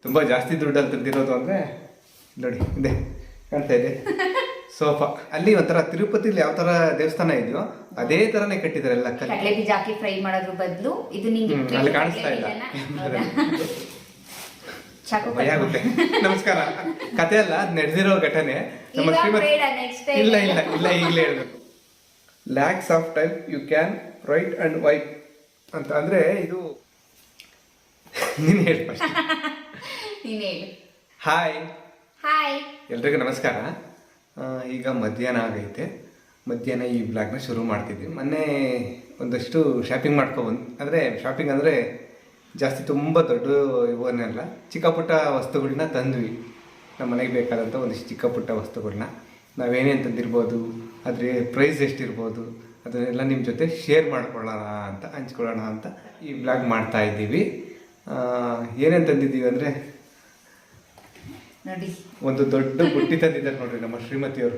ತುಂಬ ಜಾಸ್ತಿ ದುಡ್ಡಲ್ಲಿ ತೆಗೆದಿರೋದು ಅಂದರೆ ನೋಡಿ ಇದೆ ಕಾಣ್ತಾ ಇದೆ ಸೋಫಾ. ಅಲ್ಲಿ ಒಂಥರ ತಿರುಪತಿಲಿ ಯಾವ ಥರ ದೇವಸ್ಥಾನ ಇದೆಯೋ ಅದೇ ಥರನೇ ಕಟ್ಟಿದ್ದಾರೆ ಎಲ್ಲ ಕಡಲೆ ಬೀಜ ಹಾಕಿ ಫ್ರೈ ಮಾಡೋದ್ರ ಬದಲು ಇದು ನಿಂಗೆ ಅಲ್ಲಿ ಕಾಣಿಸ್ತಾ ಇಲ್ಲ. ಭಯ ಆಗುತ್ತೆ. ನಮಸ್ಕಾರ. ಕತೆ ಅಲ್ಲ, ನಡೆದಿರೋ ಘಟನೆ. ನಮ್ಮ ಶ್ರೀಮತಿ ಇಲ್ಲ ಇಲ್ಲ ಇಲ್ಲ ಈಗಲೇ ಹೇಳ್ಬೇಕು. Lacks of time you can write and wipe ಅಂತ ಅಂದ್ರೆ ಇದು ನೀನು ಹೇಳಿ ಫಸ್ಟ್. ನೀನು ಹೇಳು. ಹಾಯ್ ಹಾಯ್ ಎಲ್ರಿಗೂ ನಮಸ್ಕಾರ. ಈಗ ಮಧ್ಯಾಹ್ನ ಆಗೈತೆ. ಮಧ್ಯಾಹ್ನ ಈ ಬ್ಲಾಗ್ನ ಶುರು ಮಾಡ್ತಿದ್ವಿ. ಮೊನ್ನೆ ಒಂದಷ್ಟು ಶಾಪಿಂಗ್ ಮಾಡ್ಕೊಬಂದು, ಅಂದರೆ ಶಾಪಿಂಗ್ ಅಂದರೆ ಜಾಸ್ತಿ ತುಂಬ ದೊಡ್ಡ ಇವನ್ನೆಲ್ಲ ಚಿಕ್ಕ ಪುಟ್ಟ ವಸ್ತುಗಳನ್ನ ತಂದ್ವಿ. ನಮ್ಮ ಮನೆಗೆ ಬೇಕಾದಂಥ ಒಂದಿಷ್ಟು ಚಿಕ್ಕ ಪುಟ್ಟ ವಸ್ತುಗಳನ್ನ ನಾವೇನೇನು ತಂದಿರ್ಬೋದು, ಅದ್ರ ಪ್ರೈಸ್ ಎಷ್ಟಿರ್ಬೋದು ಅದನ್ನೆಲ್ಲ ನಿಮ್ಮ ಜೊತೆ ಶೇರ್ ಮಾಡ್ಕೊಳ್ಳೋಣ ಅಂತ, ಹಂಚ್ಕೊಳ್ಳೋಣ ಅಂತ ಈ ಬ್ಲಾಗ್ ಮಾಡ್ತಾ ಇದ್ದೀವಿ. ಏನೇನು ತಂದಿದ್ದೀವಿ ಅಂದರೆ ನೋಡಿ, ಒಂದು ದೊಡ್ಡ ಬುಟ್ಟಿ ತಂದಿದ್ದಾರೆ ನೋಡ್ರಿ ನಮ್ಮ ಶ್ರೀಮತಿಯವರು.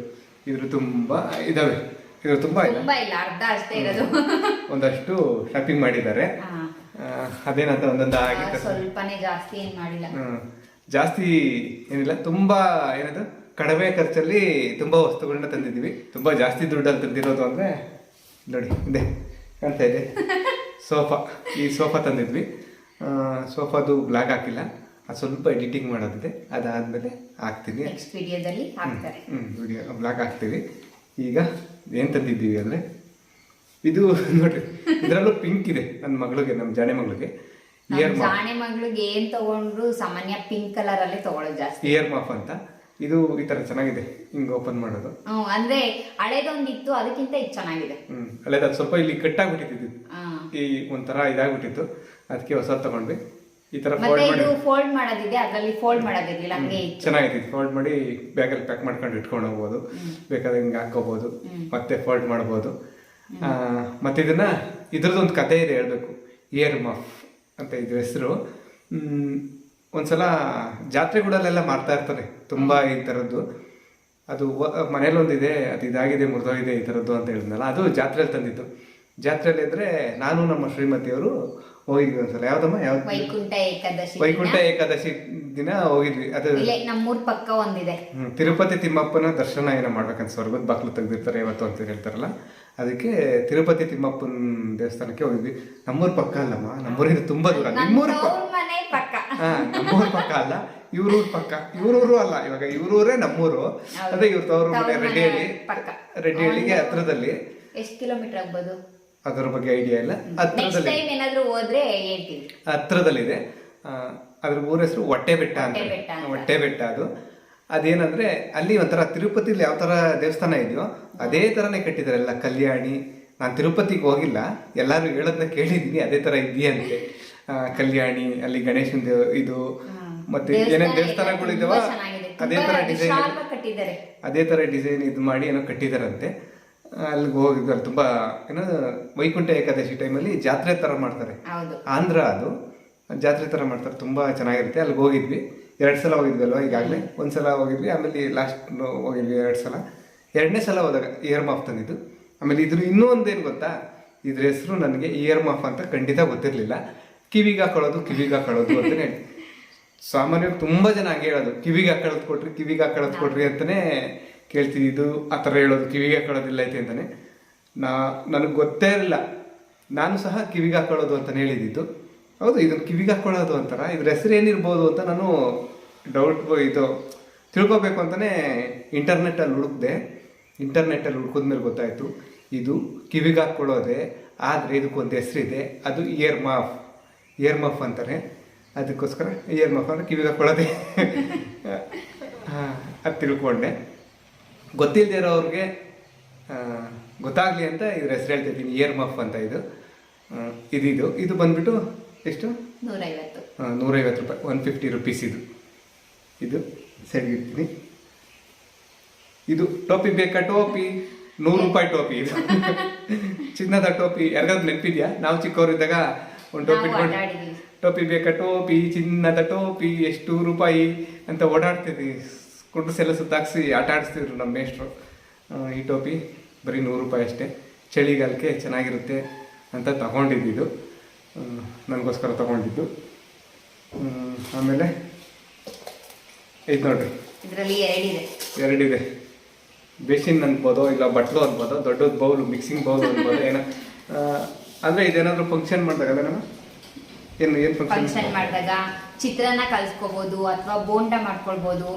ಇದ್ರ ತುಂಬ ಇದಾವೆ, ಇದ್ರ ತುಂಬ ಇಲ್ಲ, ಅರ್ಧ ಅಷ್ಟೇ ಇರೋದು. ಒಂದಷ್ಟು ಶಾಪಿಂಗ್ ಮಾಡಿದ್ದಾರೆ. ಅದೇನಂತ ಒಂದೊಂದಾಗಿ ಸ್ವಲ್ಪನೇ, ಜಾಸ್ತಿ ಏನು ಮಾಡಿಲ್ಲ. ಜಾಸ್ತಿ ಏನಿಲ್ಲ, ತುಂಬಾ ಏನದು ಕಡಿಮೆ ಖರ್ಚಲ್ಲಿ ತುಂಬಾ ವಸ್ತುಗಳನ್ನ ತಂದಿದ್ದೀವಿ. ತುಂಬಾ ಜಾಸ್ತಿ ದುಡ್ಡಲ್ಲಿ ತಂದಿರೋದು ಅಂದ್ರೆ ನೋಡಿ ಇದೆ ಕಾಣ್ತಾ ಇದೆ ಸೋಫಾ. ಈ ಸೋಫಾ ತಂದಿದ್ವಿ. ಸೋಫಾದು ಬ್ಲಾಗ್ ಹಾಕಿಲ್ಲ, ಅದು ಸ್ವಲ್ಪ ಎಡಿಟಿಂಗ್ ಮಾಡೋದಿದೆ, ಅದಾದ್ಮೇಲೆ ಹಾಕ್ತೀನಿ. ನೆಕ್ಸ್ಟ್ ವಿಡಿಯೋದಲ್ಲಿ ಹಾಕ್ತಾರೆ. ವಿಡಿಯೋ ಬ್ಲಾಗ್ ಹಾಕ್ತೀವಿ. ಈಗ ಏನು ತಂದಿದ್ದೀವಿ ಅಂದರೆ ಇದು ನೋಡ್ರಿ, ಇದರಲ್ಲೂ ಪಿಂಕ್ ಇದೆ ನನ್ನ ಮಗಳಿಗೆ, ನಮ್ಮ ಜಾಣೆ ಮಗಳಿಗೆ. ಜಾಣೆ ಮಗಳಿಗೆ ಏನ್ ತಗೊಂಡ್ರು ಸಾಮಾನ್ಯ ಪಿಂಕ್ ಕಲರ್ ಅಲ್ಲಿ ತಗೊಳ್ಳೋದು ಜಾಸ್ತಿ. ಇಯರ್ ಮಾಫ್ ಅಂತ ಇದು ಈ ತರ ಚೆನ್ನಾಗಿದೆ, ಹಿಂಗ್ ಓಪನ್ ಮಾಡೋದು. ಅಂದ್ರೆ ಹಳೇದೊಂದಿತ್ತು, ಅದಕ್ಕಿಂತ ಇದು ಚೆನ್ನಾಗಿದೆ. ಹಳೇದ ಸ್ವಲ್ಪ ಇಲ್ಲಿ ಕಟ್ಟಾಗ್ಬಿಟ್ಟಿದ್ದು, ಈ ಒಂಥರ ಇದಾಗ್ಬಿಟ್ಟಿತ್ತು, ಅದಕ್ಕೆ ಹೊಸ ತಗೊಂಡ್ವಿ. ಈ ತರ ಫೋಲ್ಡ್ ಮಾಡೋದಿದೆ, ಅದ್ರಲ್ಲಿ ಫೋಲ್ಡ್ ಮಾಡೋದಿರ್ಲಿಲ್ಲ, ಹಂಗೆ ಚೆನ್ನಾಗಿದೆ. ಫೋಲ್ಡ್ ಮಾಡಿ ಬ್ಯಾಗಲ್ಲಿ ಪ್ಯಾಕ್ ಮಾಡ್ಕೊಂಡು ಇಟ್ಕೊಂಡು ಹೋಗ್ಬೋದು, ಬೇಕಾದ್ರೆ ಹಿಂಗೆ ಹಾಕೋಬಹುದು, ಮತ್ತೆ ಫೋಲ್ಡ್ ಮಾಡ್ಬೋದು. ಮತ್ತೆ ಇದ್ರದ್ದೊಂದು ಕತೆ ಇದೆ ಹೇಳ್ಬೇಕು. ಇಯರ್ ಮಫ್ ಅಂತ ಇದ್ರ ಹೆಸರು. ಒಂದ್ಸಲ ಜಾತ್ರೆಗಳಲ್ಲೆಲ್ಲ ಮಾರ್ತಾ ಇರ್ತಾರೆ ತುಂಬಾ ಈ ಥರದ್ದು. ಅದು ಮನೇಲೊಂದಿದೆ, ಅದು ಇದಾಗಿದೆ, ಮುರಿದೋಗಿದೆ ಈ ಥರದ್ದು ಅಂತ ಹೇಳಿದ್ನಲ್ಲ, ಅದು ಜಾತ್ರೆಯಲ್ಲಿ ತಂದಿದ್ದು. ಜಾತ್ರೆಯಲ್ಲಿ ಇದ್ರೆ ನಾನು ನಮ್ಮ ಶ್ರೀಮತಿಯವರು ಹೋಗಿದ್ವಿ ಒಂದ್ಸಲ. ಯಾವ್ದಮ್ಮ ಯಾವ್ದು? ವೈಕುಂಠ ಏಕಾದಶಿ ದಿನ ಹೋಗಿದ್ವಿ. ಅದು ನಮ್ಮೂರ್ ಪಕ್ಕ ಒಂದಿದೆ, ತಿರುಪತಿ ತಿಮ್ಮಪ್ಪನ ದರ್ಶನ ಏನೋ ಮಾಡ್ಬೇಕಂತ ಸ್ವರ್ಗದ ಬಾಕ್ಲು ತೆಗ್ದಿರ್ತಾರೆ ಇವತ್ತು ಅಂತ ಹೇಳ್ತಾರಲ್ಲ, ಅದಕ್ಕೆ ತಿರುಪತಿ ತಿಮ್ಮಪ್ಪನ ದೇವಸ್ಥಾನಕ್ಕೆ ಹೋಗಿದ್ವಿ. ನಮ್ಮೂರ್ ಪಕ್ಕ ಅಲ್ಲಮ್ಮ, ನಮ್ಮೂರಿಂದ ತುಂಬಾ ದೂರ. ನಿಮ್ಮೂರ್ ಪಕ್ಕ, ನಮ್ಮೂರ್ ಪಕ್ಕ ಅಲ್ಲ, ಇವ್ರೂರ್ ಪಕ್ಕ. ಇವ್ರೂರು ಅಲ್ಲ, ಇವಾಗ ಇವ್ರೂರೇ ನಮ್ಮೂರು. ಅದೇ ಇವ್ರ ತವರು ಮನೆ ರೆಡ್ಡಿಹಳ್ಳಿಗೆ ಹತ್ರದಲ್ಲಿ. ಎಷ್ಟು ಕಿಲೋಮೀಟರ್ ಆಗ್ಬೋದು ಅದರ ಬಗ್ಗೆ ಐಡಿಯಾ ಇಲ್ಲ. ಹತ್ರದಲ್ಲಿದೆ. ಅದ್ರ ಊರ ಹೆಸರು ಹೊಟ್ಟೆಬೆಟ್ಟ ಅಂತ. ಹೊಟ್ಟೆಬೆಟ್ಟ ಅದು. ಅದೇನಂದ್ರೆ ಅಲ್ಲಿ ಒಂಥರ ತಿರುಪತಿಲಿ ಯಾವ ತರ ದೇವಸ್ಥಾನ ಇದೆಯೋ ಅದೇ ತರನೇ ಕಟ್ಟಿದ್ದಾರೆ ಎಲ್ಲ. ಕಲ್ಯಾಣಿ, ನಾನು ತಿರುಪತಿಗೆ ಹೋಗಿಲ್ಲ, ಎಲ್ಲಾರು ಹೇಳೋದನ್ನ ಕೇಳಿದೀನಿ, ಅದೇ ತರ ಇದೆಯಂತೆ. ಕಲ್ಯಾಣಿ, ಅಲ್ಲಿ ಗಣೇಶನ್ ಇದು, ಮತ್ತೆ ಏನೇನು ದೇವಸ್ಥಾನಗಳು ಇದಾವ ಅದೇ ತರ ಡಿಸೈನ್ ಇದು ಮಾಡಿ ಏನೋ ಕಟ್ಟಿದಾರಂತೆ. ಅಲ್ಲಿಗೆ ಹೋಗಿದ್ವಿ. ಅಲ್ಲಿ ತುಂಬಾ ಏನೋ ವೈಕುಂಠ ಏಕಾದಶಿ ಟೈಮಲ್ಲಿ ಜಾತ್ರೆ ತರ ಮಾಡ್ತಾರೆ. ಆಂಧ್ರ ಅದು ಜಾತ್ರೆ ತರ ಮಾಡ್ತಾರೆ, ತುಂಬಾ ಚೆನ್ನಾಗಿರುತ್ತೆ. ಅಲ್ಲಿಗೆ ಹೋಗಿದ್ವಿ. 2 ಸಲ ಹೋಗಿದ್ವಿ ಅಲ್ವಾ ಈಗಾಗಲೇ. ಒಂದ್ಸಲ ಹೋಗಿದ್ವಿ, ಆಮೇಲೆ ಲಾಸ್ಟ್ ಹೋಗಿದ್ವಿ 2 ಸಲ. 2ನೇ ಸಲ ಹೋದಾಗ ಇಯರ್ ಮಾಫ್ ತಂದಿದ್ದು. ಆಮೇಲೆ ಇದ್ರ ಇನ್ನೂ ಒಂದೇನು ಗೊತ್ತಾ, ಇದ್ರ ಹೆಸರು ನನಗೆ ಇಯರ್ ಮಾಫ್ ಅಂತ ಖಂಡಿತ ಗೊತ್ತಿರಲಿಲ್ಲ. ಕಿವಿಗೆ ಹಾಕೊಳ್ಳೋದು ಅಂತಾನೆ ಹೇಳಿ. ಸಾಮಾನ್ಯವಾಗಿ ತುಂಬಾ ಜನ ಹಂಗೆ ಹೇಳೋದು, ಕಿವಿಗೆ ಹಾಕೊಳ್ಳೋದು ಕೊಡ್ರಿ ಅಂತಾನೆ ಕೇಳ್ತಿದ್ದು. ಆ ಥರ ಹೇಳೋದು, ಕಿವಿಗೆ ಹಾಕೊಳ್ಳೋದಿಲ್ಲ ಐತೆ ಅಂತಾನೆ. ನನಗೆ ಗೊತ್ತೇ ಇರಲಿಲ್ಲ. ನಾನು ಸಹ ಕಿವಿಗೆ ಹಾಕೊಳ್ಳೋದು ಅಂತಾನೆ ಹೇಳಿದ್ದು. ಹೌದು, ಇದನ್ನು ಕಿವಿಗೆ ಹಾಕೊಳ್ಳೋದು ಅಂತಾರ, ಇದ್ರ ಹೆಸರು ಏನಿರ್ಬೋದು ಅಂತ ನಾನು ತಿಳ್ಕೊಬೇಕು ಅಂತಾನೆ ಇಂಟರ್ನೆಟ್ಟಲ್ಲಿ ಹುಡುಕಿದ್ಮೇಲೆ ಗೊತ್ತಾಯ್ತು ಇದು ಕಿವಿಗೆ ಹಾಕ್ಕೊಳ್ಳೋದೆ. ಆದರೆ ಇದಕ್ಕೊಂದು ಹೆಸರಿದೆ, ಅದು ಇಯರ್ ಮಾಫ್ ಅಂತಾರೆ. ಅದಕ್ಕೋಸ್ಕರ ಇಯರ್ ಮಾಫ್ ಅಂದರೆ ಕಿವಿಗೆ ಹಾಕ್ಕೊಳ್ಳೋದೆ. ಅದು ತಿಳ್ಕೊಂಡೆ. ಗೊತ್ತಿಲ್ಲದೆ ಇರೋವ್ರಿಗೆ ಗೊತ್ತಾಗ್ಲಿ ಅಂತ ಇದ್ರ ಹೆಸರು ಹೇಳ್ತಿದ್ದೀನಿ, ಇಯರ್ ಮಾಫ್ ಅಂತ. ಇದು ಬಂದ್ಬಿಟ್ಟು ಎಷ್ಟು? 150 ರೂಪಾಯಿ, 150 ರುಪೀಸ್. ಇದು ಸರಿಗಿರ್ತೀನಿ. ಇದು ಟೋಪಿ ಬೇಕಾ? ಟೋಪಿ 100 ರೂಪಾಯಿ ಟೋಪಿ. ಇದು ಚಿನ್ನದ ಟೋಪಿ. ಯಾರಿಗಾದ್ರು ನೆನಪಿದ್ಯಾ? ನಾವು ಚಿಕ್ಕವರಿದ್ದಾಗ ಒಂದು ಟೋಪಿ ಬೇಕಾ? ಟೋಪಿ, ಚಿನ್ನದ ಟೋಪಿ, ಎಷ್ಟು ರೂಪಾಯಿ ಅಂತ ಓಡಾಡ್ತಿದ್ವಿ. ಕುಂಡ್ರಸೆಲ್ಲ ಸುತ್ತಾಕ್ಸಿ ಆಟ ಆಡಿಸ್ತಿದ್ರು ನಮ್ಮ ಮೇಷ್ಟ್ರು. ಈ ಟೋಪಿ ಬರೀ 100 ರೂಪಾಯಿ ಅಷ್ಟೇ. ಚಳಿಗಾಲಕ್ಕೆ ಚೆನ್ನಾಗಿರುತ್ತೆ ಅಂತ ತಗೊಂಡಿದ್ದು, ನನಗೋಸ್ಕರ ತಗೊಂಡಿದ್ದು. ಆಮೇಲೆ ಇದು ನೋಡ್ರಿ, ಇದರಲ್ಲಿ ಎರಡಿದೆ. ಬೇಸಿನ್ ಅನ್ಬೋದು, ಇಲ್ಲ ಬಟ್ಲು ಅನ್ಬೋದು, ದೊಡ್ಡದು ಬೌಲ್, ಮಿಕ್ಸಿಂಗ್ ಬೌಲ್ ಅನ್ಬೋದು, ಏನೋ ಅಂದ್ರೆ ಇದೇನಾದ್ರು ಫಂಕ್ಷನ್ ಮಾಡಿದಾಗ ನಮ್ಮ ಏನು ಫಂಕ್ಷನ್ ಮಾಡಿದಾಗ ಚಿತ್ರಾನ್ನ ಕಲ್ಸ್ಕೋಬಹುದು ಅಥವಾ ಬೋಂಡ ಮಾಡ್ಕೊಳ್ಬಹುದು.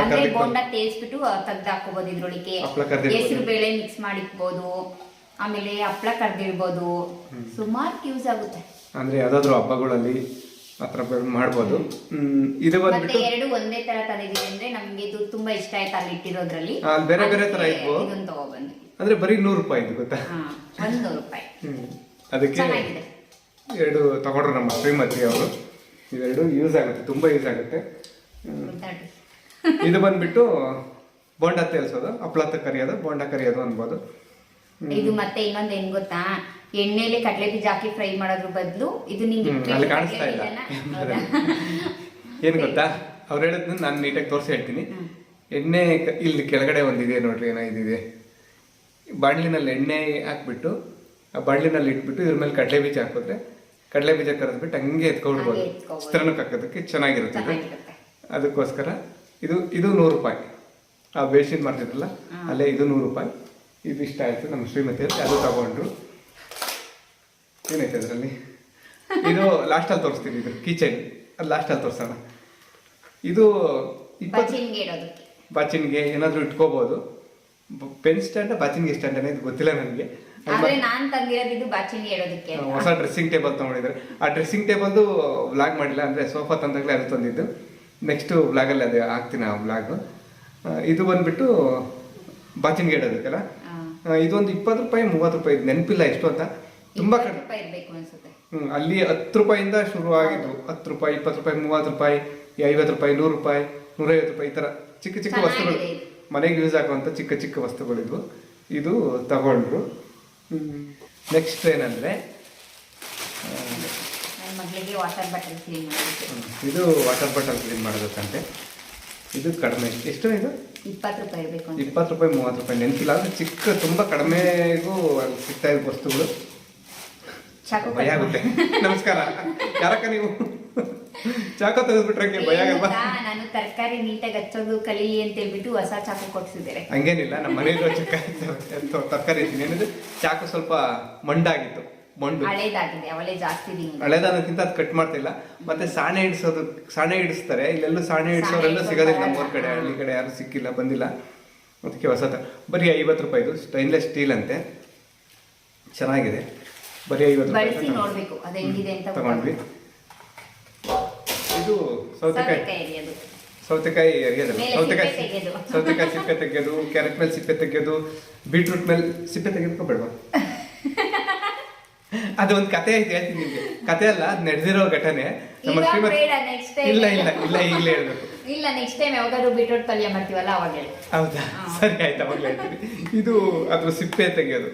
ಅಂದ್ರೆ ಬೋಂಡ ತೇಲ್ಸ್ಬಿಟ್ಟು ತೆಗ್ದು ಹಾಕೋಬಹುದು. ಇದ್ರೊಳಗೆ ಹೆಸರು ಬೇಳೆ ಮಿಕ್ಸ್ ಮಾಡಿಕ್ಬೋದು, ಆಮೇಲೆ ಹಪ್ಳ ಕರ್ದಿಡ್ಬೋದು. ಸುಮಾರು ಯೂಸ್ ಆಗುತ್ತೆ. ಅಂದ್ರೆ ಯಾವ್ದಾದ್ರು ಹಬ್ಬಗಳಲ್ಲಿ ಆತರ ಮಾಡ್ಬೋದು. ಇದು ಮತ್ತೆ ಎರಡು ಒಂದೇ ತರ ತಂದಿದೀವಿ ಅಂದ್ರೆ ನಮ್ಗೆ ಇದು ತುಂಬಾ ಇಷ್ಟ ಆಯ್ತು ಅಲ್ಲಿ ಇಟ್ಟಿರೋದ್ರಲ್ಲಿ. ಬೇರೆ ಬೇರೆ ತರ ಇದ್ವು. ಇದನ್ನ ತಗೊಬಂದ್ವಿ. ಅಂದ್ರೆ ಬರೀ 100 ರೂಪಾಯಿ ಇದು ಗೊತ್ತಾ? 100 ರೂಪಾಯಿ. ಅದಕ್ಕೆ ಎರಡು ತಗೊಂಡ್ರು ನಮ್ಮ ಶ್ರೀಮತಿ ಅವರು. ಇವೆರಡು ಯೂಸ್ ಆಗುತ್ತೆ, ತುಂಬಾ ಯೂಸ್ ಆಗುತ್ತೆ. ಇದು ಬಂದ್ಬಿಟ್ಟು ಬೋಂಡ ತೇಲ್ಸೋದು, ಹಪ್ಳ ಕರಿಯೋದು, ಬೋಂಡ ಕರಿಯೋದು ಅನ್ಬೋದು. ಇದು ಮತ್ತೆ ಇನ್ನೊಂದ್ ಏನ್ ಗೊತ್ತಾ, ಎಣ್ಣೆಲಿ ಕಡಲೆ ಬೀಜ ಹಾಕಿ ಫ್ರೈ ಮಾಡೋದ್ರ ಬದಲು ಇದು ನಿಮ್ಗೆ ಅಲ್ಲಿ ಕಾಣಿಸ್ತಾ ಇಲ್ಲ. ಏನ್ ಗೊತ್ತಾ, ಅವ್ರು ಹೇಳಿದ್ನ ನಾನು ನೀಟಾಗಿ ತೋರಿಸಿ ಹೇಳ್ತೀನಿ. ಎಣ್ಣೆ ಇಲ್ಲಿ ಕೆಳಗಡೆ ಒಂದಿದೆ ನೋಡ್ರಿ, ಏನೋ ಇದಿದೆ. ಬಾಣ್ಲಿನಲ್ಲಿ ಎಣ್ಣೆ ಹಾಕ್ಬಿಟ್ಟು ಆ ಬಾಣ್ಲಿನಲ್ಲಿ ಇಟ್ಬಿಟ್ಟು ಇದ್ರ ಮೇಲೆ ಕಡಲೆ ಬೀಜ ಹಾಕಿದ್ರೆ ಕಡಲೆ ಬೀಜ ಕರೆದ್ಬಿಟ್ಟು ಹಂಗೆ ಎತ್ಕೊಳ್ಬೋದು. ಚಿತ್ರಾನ್ನಕ್ಕೆ ಹಾಕೋದಕ್ಕೆ ಚೆನ್ನಾಗಿರುತ್ತೆ ಇದು. ಅದಕ್ಕೋಸ್ಕರ ಇದು 100 ರೂಪಾಯಿ. ಆ ಬೇಸಿನ್ ಮಾಡ್ತಿದ್ರಲ್ಲ ಅಲ್ಲೇ ಇದು 100 ರೂಪಾಯಿ. ಇದು ಇಷ್ಟ ಆಯ್ತು ನಮ್ಮ ಶ್ರೀಮತಿ ಅವ್ರಿಗೆ, ಅದು ತಗೊಂಡ್ರು. ಏನೈತೆ ಅದರಲ್ಲಿ? ಇದು ಲಾಸ್ಟಲ್ಲಿ ತೋರಿಸ್ತೀನಿ. ಇದು ಕಿಚನ್, ಅದು ಲಾಸ್ಟಲ್ಲಿ ತೋರಿಸೋಣ. ಇದು ಬಾಚಿನ್ಗೆ ಏನಾದರೂ ಇಟ್ಕೋಬಹುದು. ಪೆನ್ ಸ್ಟ್ಯಾಂಡ್, ಬಾಚಿನ್ಗೆ ಸ್ಟ್ಯಾಂಡ್ అనేది ಗೊತ್ತಿಲ್ಲ ನನಗೆ. ಹೊಸ ಡ್ರೆಸ್ಸಿಂಗ್ ಟೇಬಲ್ ತಗೊಂಡಿದ್ದಾರೆ. ಆ ಡ್ರೆಸ್ಸಿಂಗ್ ಟೇಬಲ್ದು ವ್ಲಾಗ್ ಮಾಡಿಲ್ಲ, ಅಂದ್ರೆ ಸೋಫಾ ತಂದಾಗಲೇ ಅದು ತಂದಿದ್ದು. ನೆಕ್ಸ್ಟ್ ವ್ಲಾಗಲ್ಲಿ ಅದೇ ಹಾಕ್ತೀನಿ ಆ ವ್ಲಾಗ್. ಇದು ಬಂದ್ಬಿಟ್ಟು ಬಾಚಿನ್ಗೆ ಇಡೋದಕ್ಕೆಲ್ಲ. ಇದೊಂದು 20 ರೂಪಾಯಿ 30 ರೂಪಾಯಿ, ನೆನಪಿಲ್ಲ ಎಷ್ಟು ಅಂತ. ತುಂಬಾ ಕಡಿಮೆ. ಅಲ್ಲಿ 10 ರೂಪಾಯಿಂದ ಶುರು ಆಗಿದ್ದು. 10 ರೂಪಾಯಿ, 20 ರೂಪಾಯಿ, 30 ರೂಪಾಯಿ, 50 ರೂಪಾಯಿ, 100 ರೂಪಾಯಿ, 150 ರೂಪಾಯಿ, ಈ ತರ ಚಿಕ್ಕ ಚಿಕ್ಕ ವಸ್ತುಗಳು, ಮನೆಗೆ ಯೂಸ್ ಆಗುವಂತ ಚಿಕ್ಕ ಚಿಕ್ಕ ವಸ್ತುಗಳಿದ್ವು. ಇದು ತಗೊಂಡ್ರು. ನೆಕ್ಸ್ಟ್ ಏನಂದ್ರೆ ಇದು ವಾಟರ್ ಬಾಟಲ್ ಕ್ಲೀನ್ ಮಾಡೋದಕ್ಕಂತೆ. ಇದು ಕಡಿಮೆ. ಎಷ್ಟು ಇದು? 20 ರೂಪಾಯಿ ಇರಬೇಕು. 20 ರೂಪಾಯಿ 30 ರೂಪಾಯಿ ನೆನಪಿಲ್ಲ. ಅಂದ್ರೆ ಚಿಕ್ಕ ತುಂಬಾ ಕಡಿಮೆಗೂ ಅಲ್ಲಿ ಸಿಗ್ತಾ ಇದ್ದ ವಸ್ತುಗಳು. ಭಯ ಆಗುತ್ತೆ. ನಮಸ್ಕಾರ, ಯಾರಕ್ಕ ನೀವು? ಚಾಕು ತೆಗೆದ್ಬಿಟ್ರೆ ಭಯ ಆಗಲ್ವಾ? ನಾನು ತರಕಾರಿ ನೀಟಾಗಿ ಹಚ್ಚೋದು ಕಲೀಲಿ ಅಂತ ಹೇಳ್ಬಿಟ್ಟು ಹೊಸ ಚಾಕು ಕೊಡ್ಸಿದ್ದಾರೆ. ಹಂಗೇನಿಲ್ಲ, ನಮ್ಮ ಮನೇಲಿ ತರಕಾರಿ ಇದ್ದೀನಿ. ಏನಂದ್ರೆ ಚಾಕು ಸ್ವಲ್ಪ ಮಂಡಾಗಿತ್ತು, ಮಂಡು ಹಳೇದಾಗಿದೆ. ಅವಳೇ ಜಾಸ್ತಿ ಹಳೇದಾದಕ್ಕಿಂತ ಅದು ಕಟ್ ಮಾಡ್ತಿಲ್ಲ. ಮತ್ತೆ ಸಾಣೆ ಹಿಡಿಸ್ತಾರೆ. ಇಲ್ಲೆಲ್ಲೂ ಸಾಣೆ ಹಿಡಿಸೋರೆಲ್ಲ ಸಿಗೋದಿಲ್ಲ ನಮ್ಮೂರ್ ಕಡೆ, ಹಳ್ಳಿ ಕಡೆ ಯಾರು ಸಿಕ್ಕಿಲ್ಲ, ಬಂದಿಲ್ಲ. ಅದಕ್ಕೆ ಹೊಸ ಬರೀ 50 ರೂಪಾಯಿದು ಸ್ಟೈನ್ಲೆಸ್ ಸ್ಟೀಲ್ ಅಂತೆ, ಚೆನ್ನಾಗಿದೆ. ಬರೀ 50 ರೂಪಾಯಿ ತಗೊಂಡ್ವಿ. ಇದು ಸೌತೆಕಾಯಿ ಎರಿಯೋದಲ್ಲ, ಸೌತೆಕಾಯಿ ಸಿಪ್ಪೆ ತೆಗೆಯೋದು, ಕ್ಯಾರೆಟ್ ಮೇಲೆ ಸಿಪ್ಪೆ ತೆಗೆಯೋದು, ಬೀಟ್ರೂಟ್ ಮೇಲೆ ಸಿಪ್ಪೆ ತೆಗೆದುಕೋಬೇಡ್ವಾ? ಅದು ಒಂದು ಕತೆ ಐತೆ, ಹೇಳ್ತೀನಿ ನಿಮ್ಗೆ. ಕತೆ ಅಲ್ಲ, ಅದು ನಡೆದಿರೋ ಘಟನೆ. ನಮ್ಮ ಶ್ರೀಮತಿ ಇಲ್ಲ ಈಗಲೇ ಹೇಳ್ಬೇಕು. ಇಲ್ಲ, ನೆಕ್ಸ್ಟ್ ಟೈಮ್ ಯಾವಾಗಾದ್ರೂ ಬೀಟ್ರೂಟ್ ಪಲ್ಯ ಮಾಡ್ತೀವಲ್ಲ ಅವಾಗ ಹೇಳಿ. ಹೌದಾ? ಸರಿ ಆಯ್ತು, ಅವಾಗಲೇ ಹೇಳ್ತೀನಿ. ಇದು ಅದ್ರ ಸಿಪ್ಪೆ ತೆಗೆಯೋದು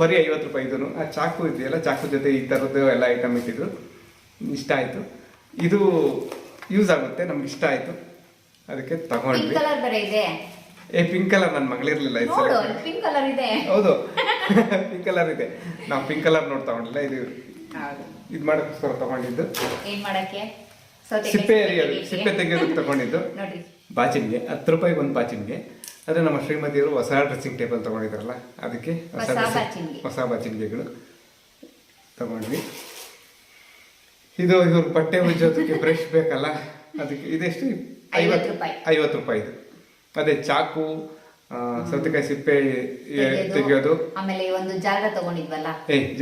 ಬರೀ 50 ರೂಪಾಯಿ. ಇದನ್ನು ಆ ಚಾಕು ಇದೆಯಲ್ಲ, ಚಾಕು ಜೊತೆ ಈ ಥರದ್ದು ಎಲ್ಲ ಐಟಮ್ ಇಟ್ಟಿದ್ರು. ಇಷ್ಟ ಆಯ್ತು. ಇದು ಯೂಸ್ ಆಗುತ್ತೆ, ನಮ್ಗೆ ಇಷ್ಟ ಆಯ್ತು, ಅದಕ್ಕೆ ತಗೊಂಡ್ವಿ. ಪಿಂಕ್ ಕಲರ್ ನನ್ನ ಮಗಳಿರ್ಲಿಲ್ಲ. ಪಿಂಕ್ ಕಲರ್ ಇದೆ. ಹೌದು, ಪಿಂಕ್ ಕಲರ್ ಇದೆ. ನಾವು ಪಿಂಕ್ ಕಲರ್ ನೋಡಿ ತಗೊಂಡಿಲ್ಲ. ಇದು ಮಾಡೋಕ್ಕೋಸ್ಕರ ತಗೊಂಡಿದ್ದು. ಸಿಪ್ಪೆ ತೆಗೆಯೋದಕ್ಕೆ ತಗೊಂಡಿದ್ದು. ಬಾಚಿನ್ಗೆ 10 ರೂಪಾಯಿಗೆ ಒಂದು ಬಾಚಿನ್ಗೆ. ಅಂದ್ರೆ ನಮ್ಮ ಶ್ರೀಮತಿಯವರು ಹೊಸ ಡ್ರೆಸ್ಸಿಂಗ್ ಟೇಬಲ್ ತಗೊಂಡಿದ್ರಲ್ಲ, ಅದಕ್ಕೆ ಹೊಸ ಬಾಚಿನ್ಗೆಗಳು ತಗೊಂಡ್ವಿ. ಇದು ಇವ್ರ ಬಟ್ಟೆ ಉಜ್ಜೋದಕ್ಕೆ ಬ್ರಷ್ ಬೇಕಲ್ಲ, ಅದಕ್ಕೆ ಇದೆಷ್ಟು? 50 ರೂಪಾಯಿ ಇದು. ಅದೇ ಚಾಕು, ಸೌತೆಕಾಯಿ ಸಿಪ್ಪೆ ತೆಗೆಯೋದು. ಆಮೇಲೆ ಒಂದು ಜಾಲ ತಗೊಂಡಿದ್ವಲ್ಲ,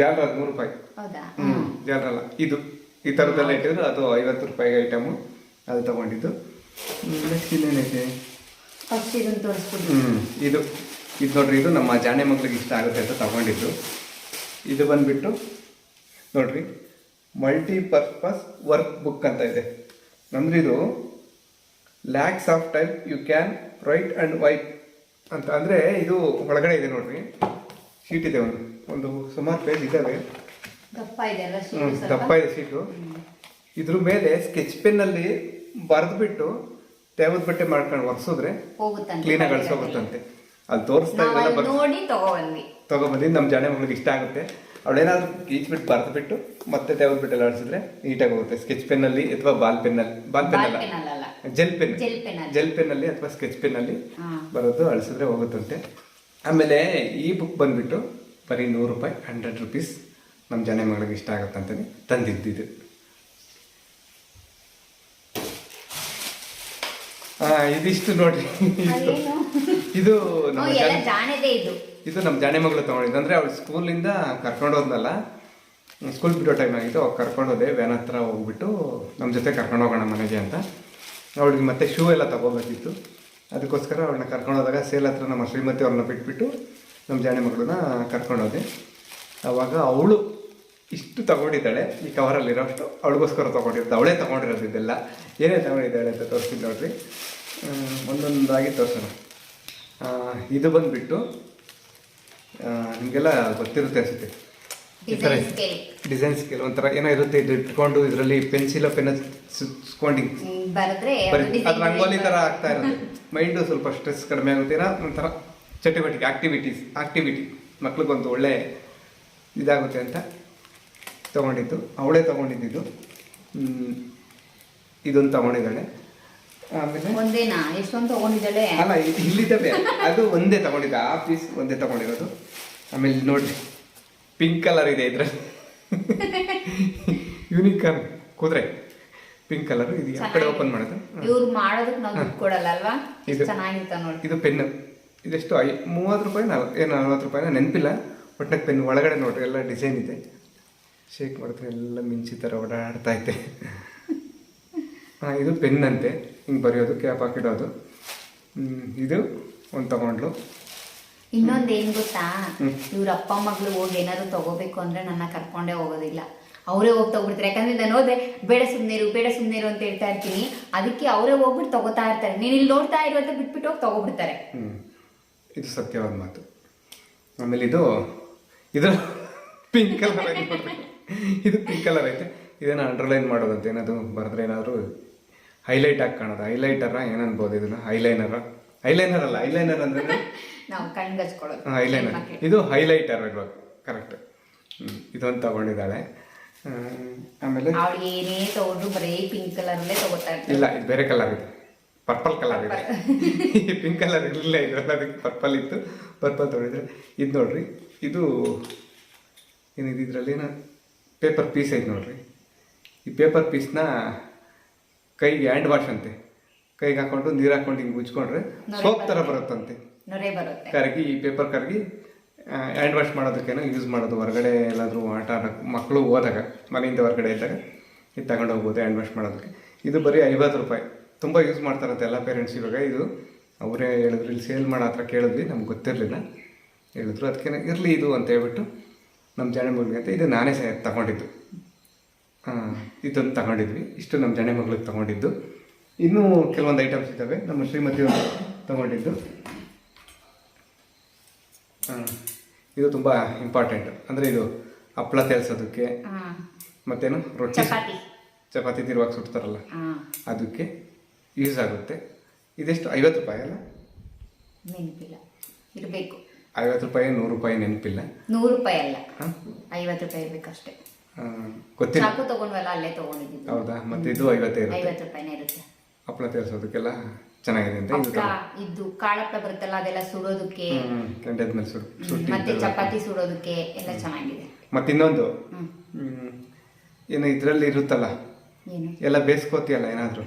ಜಾಲ 3 ರೂಪಾಯಿ. ಜಾಲ ಅಲ್ಲ, ಇದು ಈ ತರದೆಲ್ಲ ಇಟ್ಟಿದ್ರು. ಅದು 50 ರೂಪಾಯಿ ಐಟಮು, ಅದು ತಗೊಂಡಿದ್ದು. ನೆಕ್ಸ್ಟ್ ಇನ್ನೇನೈತೆ? ಇದು ನೋಡ್ರಿ, ಇದು ನಮ್ಮ ಜಾಣೆ ಮಕ್ಳಿಗೆ ಇಷ್ಟ ಆಗುತ್ತೆ ಅಂತ ತಗೊಂಡಿದ್ದು. ಇದು ಬಂದ್ಬಿಟ್ಟು ನೋಡ್ರಿ, ಮಲ್ಟಿಪರ್ಪಸ್ ವರ್ಕ್ ಬುಕ್ ಅಂತ ಇದೆ. ಅಂದ್ರೆ ಇದು lacks of time you can write and wipe ಅಂತ. ಅಂದ್ರೆ ಇದು ಒಳಗಡೆ ಇದೆ ನೋಡ್ರಿ, ಶೀಟ್ ಇದೆ, ಒಂದು ಸುಮಾರು ಪೇಜ್ ಇದ್ದಾವೆ. ದಪ್ಪ ಇದೆ ಶೀಟು. ಇದ್ರ ಮೇಲೆ ಸ್ಕೆಚ್ ಪೆನ್ ಅಲ್ಲಿ ಬರೆದ್ಬಿಟ್ಟು ತೇವದ ಬಟ್ಟೆ ಮಾಡ್ಕೊಂಡು ಒರೆಸಿದ್ರೆ ಕ್ಲೀನಾಗಿ ಅಳಿಸೋಗುತ್ತಂತೆ. ಅಲ್ಲಿ ತೋರಿಸ್ತಾ ತಗೊಬಂದಿದ್ದು. ನಮ್ಮ ಜಾಣೆ ಮಗಳಿಗೆ ಇಷ್ಟ ಆಗುತ್ತೆ. ಅವಳೇನಾದ್ರು ಈಚ್ಬಿಟ್ಟು ಬರೆದ್ಬಿಟ್ಟು ಮತ್ತೆ ತೇವದ ಬಟ್ಟೆ ಅಳಿಸಿದ್ರೆ ನೀಟಾಗಿ ಹೋಗುತ್ತೆ. ಸ್ಕೆಚ್ ಪೆನ್ ಅಲ್ಲಿ ಅಥವಾ ಬಾಲ್ ಪೆನ್ ಅಲ್ಲ, gel pen gel pen gel ಪೆನ್ನಲ್ಲಿ ಅಥವಾ ಸ್ಕೆಚ್ ಪೆನ್ನಲ್ಲಿ ಹಾ. ಬರೋದು ಅಳಿಸಿದ್ರೆ ಹೋಗುತ್ತಂತೆ. ಆಮೇಲೆ ಈ ಬುಕ್ ಬಂದ್ಬಿಟ್ಟು ಬರೀ 100 ರೂಪಾಯಿ, 100 ರುಪೀಸ್. ನಮ್ಮ ಜನ ಮಗಳಿಗೆ ಇಷ್ಟ ಆಗುತ್ತಂತಲೇ ತಂದಿದ್ದಿದ್ದು. ಇದಿಷ್ಟು ನೋಡ್ರಿ. ಅದೇನು? ಇದು ಓ, ನಮ್ಮ ಎಲ್ಲ ಜಾಣದೆ ಇದು. ಇದು ನಮ್ಮ ಜಾಣೆ ಮಗಳು ತೊಗೊಂಡಿದ್ದು. ಅಂದರೆ ಅವಳು ಸ್ಕೂಲಿಂದ ಕರ್ಕೊಂಡು ಹೋದ್ನಲ್ಲ, ಸ್ಕೂಲ್ ಬಿಡೋ ಟೈಮ್ ಆಗಿತ್ತು, ಅವಾಗ ಕರ್ಕೊಂಡು ಹೋದೆ. ವ್ಯಾನ್ ಹತ್ರ ಹೋಗ್ಬಿಟ್ಟು ನಮ್ಮ ಜೊತೆ ಕರ್ಕೊಂಡು ಹೋಗೋಣ ಮನೆಗೆ ಅಂತ. ಅವಳಿಗೆ ಮತ್ತೆ ಶೂ ಎಲ್ಲ ತೊಗೋಬೇಕಿತ್ತು. ಅದಕ್ಕೋಸ್ಕರ ಅವಳನ್ನ ಕರ್ಕೊಂಡು ಹೋದಾಗ ಸೇಲ್ ಹತ್ರ ನಮ್ಮ ಶ್ರೀಮತಿ ಅವ್ರನ್ನ ಬಿಟ್ಬಿಟ್ಟು ನಮ್ಮ ಜಾಣೆ ಮಗಳನ್ನ ಕರ್ಕೊಂಡು ಹೋದೆ. ಆವಾಗ ಅವಳು ಇಷ್ಟು ತೊಗೊಂಡಿದ್ದಾಳೆ. ಈ ಕವರಲ್ಲಿರೋಷ್ಟು ಅವಳಿಗೋಸ್ಕರ ತೊಗೊಂಡಿರೋದು. ಅವಳೇ ತೊಗೊಂಡಿರೋದು ಇದೆಲ್ಲ. ಏನೇ ತೊಗೊಂಡಿದ್ದಾಳೆ ಅಂತ ತೋರಿಸ್ತೀನಿ ನೋಡ್ರಿ. ಒಂದೊಂದಾಗಿ ತೋರಿಸೋಣ. ಇದು ಬಂದುಬಿಟ್ಟು ನಿಮಗೆಲ್ಲ ಗೊತ್ತಿರುತ್ತೆ ಅನಿಸುತ್ತೆ. ಈ ಥರ ಡಿಸೈನ್ ಸ್ಕೇಲ್ ಒಂಥರ ಏನೋ ಇರುತ್ತೆ. ಇದು ಇಟ್ಕೊಂಡು ಇದರಲ್ಲಿ ಪೆನ್ಸಿಲ್ ಪೆನ್ ಸುಸ್ಕೊಂಡು ಬರೆದ್ರೆ ಅದು ರಂಗೋಲಿ ಥರ ಆಗ್ತಾ ಇರುತ್ತೆ. ಮೈಂಡು ಸ್ವಲ್ಪ ಸ್ಟ್ರೆಸ್ ಕಡಿಮೆ ಆಗುತ್ತೆ. ಏನೋ ಒಂಥರ ಚಟುವಟಿಕೆ ಆಕ್ಟಿವಿಟಿ ಮಕ್ಳಿಗೊಂದು ಒಳ್ಳೆ ಇದಾಗುತ್ತೆ ಅಂತ ತೊಗೊಂಡಿದ್ದು. ಅವಳೇ ತೊಗೊಂಡಿದ್ದು. ಇದೊಂದು ತೊಗೊಂಡಿದ್ದಾಳೆ. ಆಮೇಲೆ ಒಂದೇನಾ? ಎಷ್ಟೊಂದು ತೊಗೊಂಡಿದ್ದಾಳೆ? ಅಲ್ಲ, ಇಲ್ಲಿದ್ದಾವೆ. ಅದು ಒಂದೇ ತೊಗೊಂಡಿದ್ದೆ. ಆ ಪೀಸ್ ಒಂದೇ ತೊಗೊಂಡಿರೋದು. ಆಮೇಲೆ ನೋಡ್ರಿ, ಪಿಂಕ್ ಕಲರ್ ಇದೆ ಇದರಲ್ಲಿ. ಯೂನಿಕಾರ್ನ್ ಕುದುರೆ ಪಿಂಕ್ ಕಲರ್. ಇದು ಯಾವ ಕಡೆ ಓಪನ್ ಮಾಡೋದು? ಇವ್ರು ಮಾಡೋದಕ್ಕೆ ನಾವು ದುಡ್ಡು ಕೊಡಲ್ಲ ಅಲ್ವಾ? ಚೆನ್ನಾಗಿರ್ತ ನೋಡಿ. ಇದು ಪೆನ್. ಇದೆಷ್ಟು 30 ರೂಪಾಯಿ 40 ರೂಪಾಯಿನ ನೆನಪಿಲ್ಲ. ಒಟ್ಟಿನಾಗ ಪೆನ್ ಒಳಗಡೆ ನೋಡ್ರಿ ಎಲ್ಲ ಡಿಸೈನ್ ಇದೆ. ಶೇಕ್ ಮಾಡಿದ್ರೆ ಎಲ್ಲ ಮಿಂಚಿ ಥರ ಓಡಾಡ್ತಾ ಐತೆ. ಇದು ಪೆನ್ ಅಂತೆ, ಹಿಂಗೆ ಬರೆಯೋದು, ಕ್ಯಾಪ್ ಹಾಕಿಡೋದು. ಇದು ಒಂದು ತಗೊಂಡ್ಲು. ಇನ್ನೊಂದು ಏನ್ ಗೊತ್ತಾ, ಇವ್ರ ಅಪ್ಪ ಮಗಳು ಹೋಗಿ ಏನಾದ್ರು ತಗೋಬೇಕು ಅಂದ್ರೆ ನನ್ನ ಕರ್ಕೊಂಡೇ ಹೋಗೋದಿಲ್ಲ. ಅವರೇ ಹೋಗಿ ತಗೊಬಿಡ್ತಾರೆ. ಯಾಕಂದ್ರೆ ನಾನು ಹೋದ್ರೆ ಬೇಡ ಸುಮ್ನೇರು ಅಂತ ಹೇಳ್ತಾ ಇರ್ತೀನಿ. ಅದಕ್ಕೆ ಅವರೇ ಹೋಗ್ಬಿಟ್ಟು ತಗೋತಾ ಇರ್ತಾರೆ. ನೀನು ಇಲ್ಲಿ ನೋಡ್ತಾ ಇರುವಂತ ಬಿಟ್ಬಿಟ್ಟು ಹೋಗಿ ತಗೋಬಿಡ್ತಾರೆ. ಇದು ಸತ್ಯವಾದ ಮಾತು. ಆಮೇಲೆ ಇದು ಪಿಂಕ್ ಕಲರ್ ಐತೆ. ಇದು ಪಿಂಕ್ ಕಲರ್ ಐತೆ. ಇದನ್ನು ಅಂಡರ್ಲೈನ್ ಮಾಡೋದಂತೆ. ಏನದು ಬರೆದ್ರೆ ಏನಾದರೂ ಹೈಲೈಟ್ ಆಗಿ ಕಾಣೋದು. ಹೈಲೈಟರ ಏನನ್ಬೋದು ಇದನ್ನು? ಐಲೈನರ್ ಅಲ್ಲ. ಐಲೈನರ್ ಅಂದ್ರೆ ನಾವು ಕಣ್ಣಿಗೆ ಹಚ್ಕೊಳ್ಳೋದು. ಐಲೈನರ್. ಇದು ಹೈಲೈಟರ್ ಇರ್ಬೇಕು. ಕರೆಕ್ಟ್. ಇದೊಂದು ತಗೊಂಡಿದ್ದಾಳೆ. ಆಮೇಲೆ ಅವಳು ಏನೇ ತಗೊಂಡ್ರು ಬರೀ ಪಿಂಕ್ ಕಲರ್ಲೇ ತಗೋತಾ ಇರ್ತಾರೆ. ಇಲ್ಲ, ಇದು ಬೇರೆ ಕಲರ್ ಇದೆ. ಪರ್ಪಲ್ ಕಲರ್ ಇದೆ. ಪಿಂಕ್ ಕಲರ್ ಇರಲಿಲ್ಲ ಇದೆಲ್ಲ, ಅದಕ್ಕೆ ಪರ್ಪಲ್ ಇತ್ತು. ಪರ್ಪಲ್ ತೊಗೊಂಡಿದ್ರೆ ಇದು ನೋಡ್ರಿ. ಇದು ಏನಿದೆ ಇದರಲ್ಲಿ ಪೇಪರ್ ಪೀಸ್ ಐತೆ ನೋಡ್ರಿ. ಈ ಪೇಪರ್ ಪೀಸ್ನ ಕೈಗೆ ಹ್ಯಾಂಡ್ ವಾಶ್ ಅಂತೆ. ಕೈಗೆ ಹಾಕೊಂಡು ನೀರು ಹಾಕೊಂಡು ಹಿಂಗೆ ಉಜ್ಕೊಂಡ್ರೆ ಸೋಪ್ ಥರ ಬರುತ್ತಂತೆ. ಕರಗಿ ಈ ಪೇಪರ್ ಕರಗಿ ಹ್ಯಾಂಡ್ ವಾಶ್ ಮಾಡೋದಕ್ಕೇನೋ ಯೂಸ್ ಮಾಡೋದು. ಹೊರಗಡೆ ಎಲ್ಲಾದರೂ ಆಟ ಆಡೋಕ್ಕೆ ಮಕ್ಕಳು ಹೋದಾಗ, ಮನೆಯಿಂದ ಹೊರಗಡೆ ಇದ್ದಾಗ ಇದು ತಗೊಂಡು ಹೋಗ್ಬೋದು ಹ್ಯಾಂಡ್ ವಾಶ್ ಮಾಡೋದಕ್ಕೆ. ಇದು ಬರೀ 50 ರೂಪಾಯಿ. ತುಂಬ ಯೂಸ್ ಮಾಡ್ತಾರಂತೆ ಎಲ್ಲ ಪೇರೆಂಟ್ಸ್ ಇವಾಗ. ಇದು ಅವರೇ ಹೇಳಿದ್ರು, ಇಲ್ಲಿ ಸೇಲ್ ಮಾಡೋ ಹತ್ರ ಕೇಳಿದ್ವಿ, ನಮ್ಗೆ ಗೊತ್ತಿರಲಿಲ್ಲ. ಹೇಳಿದ್ರು ಅದಕ್ಕೆ ಇರಲಿ ಇದು ಅಂತ ಹೇಳ್ಬಿಟ್ಟು ನಮ್ಮ ಜಾಣೆ ಮಗಳಿಗೆ ಅಂತ ಇದು ನಾನೇ ತಗೊಂಡಿದ್ದು. ಇದೊಂದು ತಗೊಂಡಿದ್ವಿ. ಇಷ್ಟು ನಮ್ಮ ಜಾಣೆ ಮಗಳಿಗೆ ತಗೊಂಡಿದ್ದು. ಇನ್ನೂ ಕೆಲವೊಂದು ಐಟಮ್ಸ್ ಇದ್ದಾವೆ ನಮ್ಮ ಶ್ರೀಮತಿಯವರು ತಗೊಂಡಿದ್ದು. ಇದು ತುಂಬ ಇಂಪಾರ್ಟೆಂಟ್. ಅಂದರೆ ಇದು ಹಪ್ಪಳ ತೇಲ್ಸೋದಕ್ಕೆ, ಮತ್ತೇನು ರೊಟ್ಟಿ ಚಪಾತಿ ತಿರುವಾಗಿ ಸುಡ್ತಾರಲ್ಲ ಅದಕ್ಕೆ ಯೂಸ್ ಆಗುತ್ತೆ. ಇದೆಷ್ಟು? 50 ರೂಪಾಯಿ ಅಲ್ಲ? ನೆನಪಿಲ್ಲ, ಇರಬೇಕು. 50 ರೂಪಾಯಿ 100 ರೂಪಾಯಿ ನೆನಪಿಲ್ಲ. 100 ರೂಪಾಯಿ ಅಲ್ಲ, 50 ರೂಪಾಯಿ ಇರಬೇಕಷ್ಟೇ. ಗೊತ್ತಿಲ್ಲ. ಚಾಕು ತಗೊಂಡ್ವಲ್ಲ, ಅಲ್ಲೇ ತಗೊಂಡಿದ್ದು. ಹೌದಾ? ಮತ್ತೆ ಇದು 50 ರೂಪಾಯಿನೇ ಇರುತ್ತೆ. ಹಪ್ಪಳ ತೇಲ್ಸೋದಕ್ಕೆಲ್ಲ ಚೆನ್ನಾಗಿದೆ ಅಂತ. ಇದು ಕಾಳಪ್ಪ ಬರುತ್ತಲ್ಲ, ಅದೆಲ್ಲ ಸುಡೋದಕ್ಕೆ, ಕೆಂಡದ ಮೇಲೆ ಮತ್ತೆ ಚಪಾತಿ ಸುಡೋದಕ್ಕೆ ಎಲ್ಲ ಚೆನ್ನಾಗಿದೆ. ಮತ್ತೆ ಇನ್ನೊಂದು ಏನು ಇದರಲ್ಲಿ ಇರುತ್ತಲ್ಲ, ಎಲ್ಲ ಬೇಯಿಸ್ಕೋತಿಯಲ್ಲ ಏನಾದ್ರು,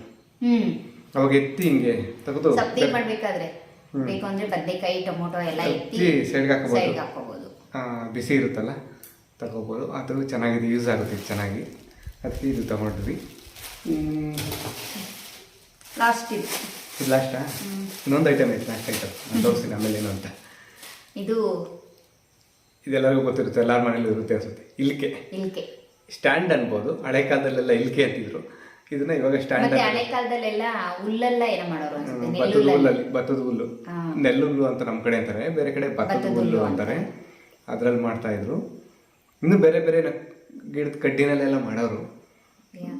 ಅವಾಗ ಎತ್ತಿ ಹಿಂಗೆ ತೆಗೆದು ಸಪ್ತಿ ಮಾಡ್ಬೇಕಾದ್ರೆ ಬೇಕು ಅಂದ್ರೆ ಬದನೆಕಾಯಿ ಟೊಮೊಟೊ ಎಲ್ಲ ಎತ್ತಿ ಸೈಡ್ಗೆ ಹಾಕೋಬಹುದು. ಬಿಸಿ ಇರುತ್ತಲ್ಲ ತಗೋಬೋದು. ಅದು ಚೆನ್ನಾಗಿದೆ, ಯೂಸ್ ಆಗುತ್ತೆ ಇದು ಚೆನ್ನಾಗಿ. ಅದಕ್ಕೆ ಇದು ತಗೊಂಡ್ವಿ. ಲಾಸ್ಟ್ ಇದು ಲಾಸ್ಟಾ? ಇನ್ನೊಂದು ಐಟಮ್ ಐತೆ, ಲಾಸ್ಟ್ ಐಟಮ್ ತೋರಿಸ್ತೀನಿ ಆಮೇಲೆ ಏನು ಅಂತ. ಇದೆಲ್ಲರಿಗೂ ಗೊತ್ತಿರುತ್ತೆ, ಎಲ್ಲರ ಮನೇಲಿ ಇರುತ್ತೆ ಅನ್ಸುತ್ತೆ. ಇಲ್ಕೆ ಸ್ಟ್ಯಾಂಡ್ ಅನ್ಬೋದು. ಹಳೆ ಕಾಲದಲ್ಲೆಲ್ಲ ಇಲ್ಕೆ ಅಂತಿದ್ರು. ಇದನ್ನ ಇವಾಗ ಸ್ಟ್ಯಾಂಡ್. ಹಳೆ ಕಾಲದಲ್ಲೆಲ್ಲ ಹುಲ್ಲೆಲ್ಲ ಏನೋ ಮಾಡೋರು, ಭತ್ತದ ಹುಲ್ಲು, ನೆಲ್ಲುಲ್ಲು ಅಂತ ನಮ್ಮ ಕಡೆ ಅಂತಾರೆ, ಬೇರೆ ಕಡೆ ಭತ್ತದ ಹುಲ್ಲು ಅಂತಾರೆ. ಅದ್ರಲ್ಲಿ ಮಾಡ್ತಾ ಇದ್ರು. ಇನ್ನು ಬೇರೆ ಬೇರೆ ಗಿಡದ ಕಡ್ಡಿನಲ್ಲೆಲ್ಲ ಮಾಡೋರು.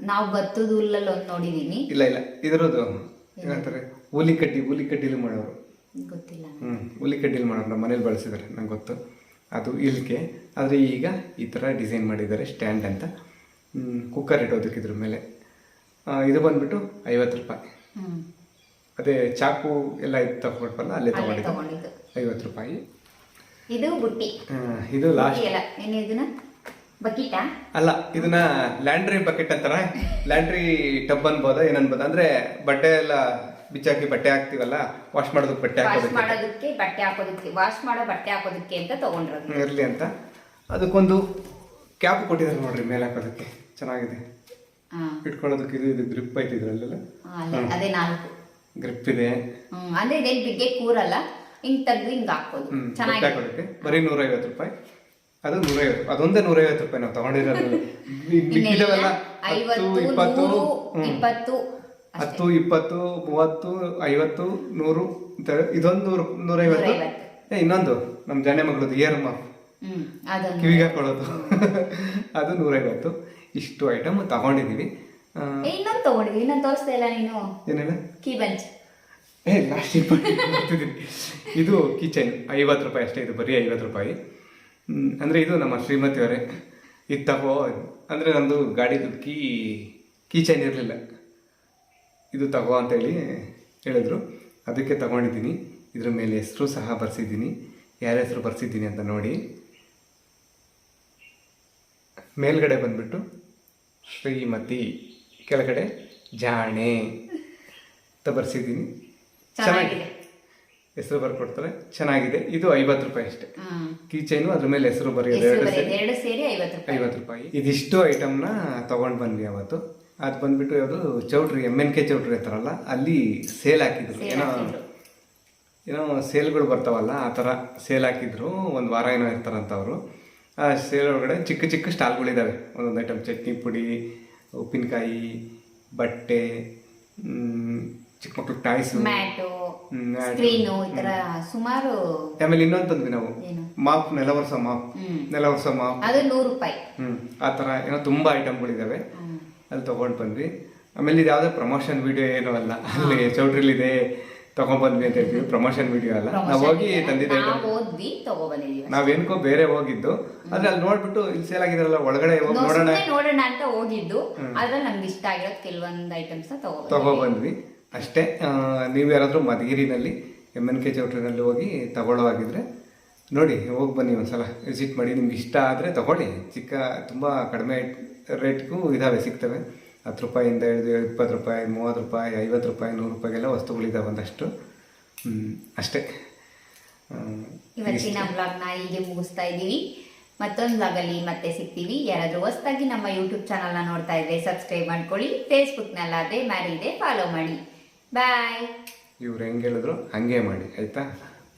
ನಾವು ಭತ್ತದ ಹುಲ್ಲಲ್ಲಿ ಒಂದು ನೋಡಿದೀನಿ. ಇಲ್ಲ ಇದ್ರದ್ದು ಏನಂತಾರೆ, ಹುಲಿ ಕಡ್ಡಿಲಿ ಮಾಡೋರು. ಗೊತ್ತಿಲ್ಲ. ಹುಲಿ ಕಡ್ಡಿಲಿ ಮಾಡೋರು, ನಮ್ಮ ಮನೇಲಿ ಬಳಸಿದ್ದಾರೆ, ನಂಗೆ ಗೊತ್ತು. ಅದು ಇಲ್ಕೆ. ಆದರೆ ಈಗ ಈ ಥರ ಡಿಸೈನ್ ಮಾಡಿದ್ದಾರೆ, ಸ್ಟ್ಯಾಂಡ್ ಅಂತ. ಕುಕ್ಕರ್ ಇಡೋದಕ್ಕೆ ಇದ್ರ ಮೇಲೆ. ಇದು ಬಂದುಬಿಟ್ಟು 50 ರೂಪಾಯಿ. ಅದೇ ಚಾಕು ಎಲ್ಲ ಇತ್ತು ತಗೊಂಡ್ಬಲ್ಲ ಅಲ್ಲೇ ತಗೊಂಡಿದ್ದು ತಗೊಂಡಿದ್ದು 50 ರೂಪಾಯಿ. ಇದು ಬುಟ್ಟಿ. ಇದು ಲಾಸ್ಟ್ ಏನು ಇದನ್ನ ಬಕೆಟಾ? ಅಲ್ಲ, ಇದನ್ನ ಲ್ಯಾಂಡ್ರಿ ಬಕೆಟ್ ಅಂತಾರ, ಲ್ಯಾಂಡ್ರಿ ಟಬ್ ಅನ್ಬೋದ ಏನನ್ಬೋದ ಅಂದ್ರೆ ಬಟ್ಟೆ ಎಲ್ಲ ಬಿಚ್ಚಾಕಿ ಬಟ್ಟೆ ಹಾಕ್ತಿವಲ್ಲ, ವಾಶ್ ಮಾಡೋದಕ್ಕೆ ಬಟ್ಟೆ ಹಾಕೋದಕ್ಕೆ ವಾಶ್ ಮಾಡೋ ಬಟ್ಟೆ ಹಾಕೋದಕ್ಕೆ ಅಂತ ತಗೊಂಡ್ರದು ಇರ್ಲಿ ಅಂತ. ಅದಕ್ಕೊಂದು ಕ್ಯಾಪ್ ಕೊಟ್ಟಿದ್ದಾರೆ ನೋಡ್ರಿ ಮೇಲೆ ಹಾಕೋದಕ್ಕೆ, ಚೆನ್ನಾಗಿದೆ ಇಟ್ಕೊಳ್ಳೋದಕ್ಕೆ. ಇದು ಗ್ರಿಪ್ ಐತಿ ಇದ್ರಲ್ಲೆಲ್ಲ, ಅದೇ 4 ಗ್ರಿಪ್ ಇದೆ. ಅಂದ್ರೆ ಇದೇನ್ ಬಿಗ್ಗೆ ಕೂರಲ್ಲ, ಹಿಂಗ್ ತೆಗ್ದು ಹಿಂಗ್ ಹಾಕೋದು ಚೆನ್ನಾಗಿ. ಹಾಕೋದಕ್ಕೆ ಬರೀ 150 ರೂಪಾಯಿ. ಅದು 150, ಅದೊಂದೇ 150 ರೂಪಾಯಿ ನಾವು ತಗೊಂಡಿರೋದು. ಮಿಕ್ಕಿದವೆಲ್ಲ 50, 20, 20, 10, 20, 30, 50, 100. ಇದೊಂದು 150. ಇನ್ನೊಂದು ನಮ್ಮ ಜನೆ ಮಗಳದು ಇಯರ್ ಕಿವಿಗೆ ಹಾಕೊಳ್ಳೋದು ಅದು 150. ಇಷ್ಟು ಐಟಮ್ ತಗೊಂಡಿದೀವಿ. ಇನ್ನೊಂದು ತಗೊಂಡಿದ್ವಿ, ಇನ್ನೊಂದು ತೋರಿಸ್ತಾ ಇಲ್ಲ ನೀನು. ಏನೇನ ಕೀ ಬೆಂಚ್. ಲಾಸ್ಟ್ ಇದು ಕಿಚನ್ 50 ರೂಪಾಯಿ ಅಷ್ಟೇ. ಇದು ಬರೀ 50 ರೂಪಾಯಿ. ಅಂದರೆ ಇದು ನಮ್ಮ ಶ್ರೀಮತಿಯವರೇ ಇದು ತಗೋ ಅಂದರೆ ನಂದು ಗಾಡಿದು ಕೀಚೈನ್ ಇರಲಿಲ್ಲ, ಇದು ತಗೋ ಅಂತೇಳಿ ಹೇಳಿದ್ರು, ಅದಕ್ಕೆ ತಗೊಂಡಿದ್ದೀನಿ. ಇದ್ರ ಮೇಲೆ ಹೆಸರು ಸಹ ಬರ್ಸಿದ್ದೀನಿ. ಯಾರ ಹೆಸರು ಬರ್ಸಿದ್ದೀನಿ ಅಂತ ನೋಡಿ. ಮೇಲ್ಗಡೆ ಬಂದ್ಬಿಟ್ಟು ಶ್ರೀಮತಿ, ಕೆಳಗಡೆ ಜಾಣೆ ಅಂತ ಬರ್ಸಿದ್ದೀನಿ. ಚೆನ್ನಾಗಿದೆ, ಹೆಸರು ಬರ್ಕೊಡ್ತಾರೆ, ಚೆನ್ನಾಗಿದೆ. ಇದು 50 ರೂಪಾಯಿ ಅಷ್ಟೇ. ಕೀಚೈನು ಅದ್ರ ಮೇಲೆ ಹೆಸರು ಬರೆಯೋದು, 2 ಸೇರಿ 50 ರೂಪಾಯಿ. ಇದಿಷ್ಟು ಐಟಮ್ನ ತಗೊಂಡು ಬಂದ್ವಿ ಅವತ್ತು. ಅದು ಬಂದ್ಬಿಟ್ಟು ಯಾವುದು ಚೌಟ್ರಿ, MNK ಚೌಟ್ರಿ ಅಂತಾರಲ್ಲ, ಅಲ್ಲಿ ಸೇಲ್ ಹಾಕಿದ್ರು. ಏನೋ ಸೇಲ್ಗಳು ಬರ್ತಾವಲ್ಲ, ಆ ಥರ ಸೇಲ್ ಹಾಕಿದ್ರು. ಒಂದು ವಾರ ಏನೋ ಇರ್ತಾರಂತ ಅವರು. ಆ ಸೇಲ್ ಒಳಗಡೆ ಚಿಕ್ಕ ಚಿಕ್ಕ ಸ್ಟಾಲ್ಗಳಿದ್ದಾವೆ. ಒಂದೊಂದು ಐಟಮ್, ಚಟ್ನಿ ಪುಡಿ, ಉಪ್ಪಿನಕಾಯಿ, ಬಟ್ಟೆ, ಚಿಕ್ಕ ಮಕ್ಳು ಟಾಯ್ಸು, ಸ್ಕ್ರೀನು, ಈ ತರ ಸುಮಾರು. ಆಮೇಲೆ ಇನ್ನೊಂದು ತಂದ್ವಿ ನಾವು, ಮಾಪ್, ನೆಲ ಒರೆಸೋ ಮಾಪ್, ಅದು 100 ರೂಪಾಯಿ. ಆ ಥರ ಏನೋ ತುಂಬ ಐಟಮ್ಗಳಿದ್ದಾವೆ. ಅಲ್ಲಿ ತೊಗೊಂಡು ಬಂದ್ವಿ. ಆಮೇಲೆ ಇದು ಯಾವುದೇ ಪ್ರಮೋಷನ್ ವಿಡಿಯೋ ಏನೂ ಅಲ್ಲ, ಅಲ್ಲಿ ಚೌಟ್ರಿಲಿದೆ ತಗೊಂಡ್ಬಂದ್ವಿ ಅಂತ ಹೇಳ್ತೀವಿ. ಪ್ರಮೋಷನ್ ವಿಡಿಯೋ ಅಲ್ಲ, ನಾವು ಹೋಗಿ ತಂದಿದ್ದೆ. ನಾವೇನ್ಕೋ ಬೇರೆ ಹೋಗಿದ್ದು, ಆದ್ರೆ ಅಲ್ಲಿ ನೋಡ್ಬಿಟ್ಟು ಇಲ್ಲಿ ಸೇಲ್ ಆಗಿದಾರಲ್ಲ ಒಳಗಡೆ ಹೋಗಿ ನೋಡೋಣ ಅಂತ ಹೋಗಿದ್ದು. ಅದ್ರಲ್ಲಿ ನಮ್ಗೆ ಇಷ್ಟ ಆಗಿರೋದು ಕೆಲವೊಂದು ಐಟಮ್ಸ್ ತಗೊಬಂದ್ವಿ ಅಷ್ಟೇ. ನೀವು ಯಾರಾದ್ರೂ ಮಧುಗಿರಿನಲ್ಲಿ MNK ಚೌಟ್ರಿನಲ್ಲಿ ಹೋಗಿ ತಗೊಳ್ಳೋ ಆಗಿದ್ರೆ ನೋಡಿ, ಹೋಗಿ ಬನ್ನಿ, ಒಂದ್ಸಲ ವಿಸಿಟ್ ಮಾಡಿ. ನಿಮ್ಗೆ ಇಷ್ಟ ಆದರೆ ತಗೊಳ್ಳಿ. ತುಂಬ ಕಡಿಮೆ ರೇಟ್ಗೂ ಇದಾವೆ, ಸಿಗ್ತವೆ. 10 ರೂಪಾಯಿಂದ ಹಿಡಿದು 20 ರೂಪಾಯಿ, 30 ರೂಪಾಯಿ, 50 ರೂಪಾಯಿ, 100 ರೂಪಾಯಿಗೆಲ್ಲ ವಸ್ತುಗಳಿದ್ದಾವೆ ಒಂದಷ್ಟು. ಅಷ್ಟೇ. ಇವತ್ತಿನ ಬ್ಲಾಗ್ನ ಹೀಗೆ ಮುಗಿಸ್ತಾ ಇದ್ದೀವಿ. ಮತ್ತೊಂದು ಬ್ಲಾಗಲ್ಲಿ ಮತ್ತೆ ಸಿಗ್ತೀವಿ. ಯಾರಾದರೂ ಹೊಸದಾಗಿ ನಮ್ಮ ಯೂಟ್ಯೂಬ್ ಚಾನಲ್ನ ನೋಡ್ತಾ ಇದ್ರೆ ಸಬ್ಸ್ಕ್ರೈಬ್ ಮಾಡ್ಕೊಳ್ಳಿ. ಫೇಸ್ಬುಕ್ನಲ್ಲಾದರೆ ಮ್ಯಾರಿದೆ ಫಾಲೋ ಮಾಡಿ. ಬಾಯ್. ಇವ್ರು ಹೆಂಗೆ ಹೇಳಿದ್ರು ಹಾಗೆ ಮಾಡಿ, ಆಯಿತಾ?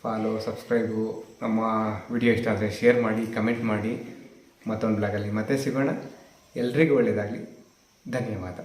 ಫಾಲೋ, ಸಬ್ಸ್ಕ್ರೈಬು, ನಮ್ಮ ವಿಡಿಯೋ ಇಷ್ಟ ಆದರೆ ಶೇರ್ ಮಾಡಿ, ಕಮೆಂಟ್ ಮಾಡಿ. ಮತ್ತೊಂದು ಬ್ಲಾಗಲ್ಲಿ ಮತ್ತೆ ಸಿಗೋಣ. ಎಲ್ರಿಗೂ ಒಳ್ಳೆಯದಾಗಲಿ. ಧನ್ಯವಾದ.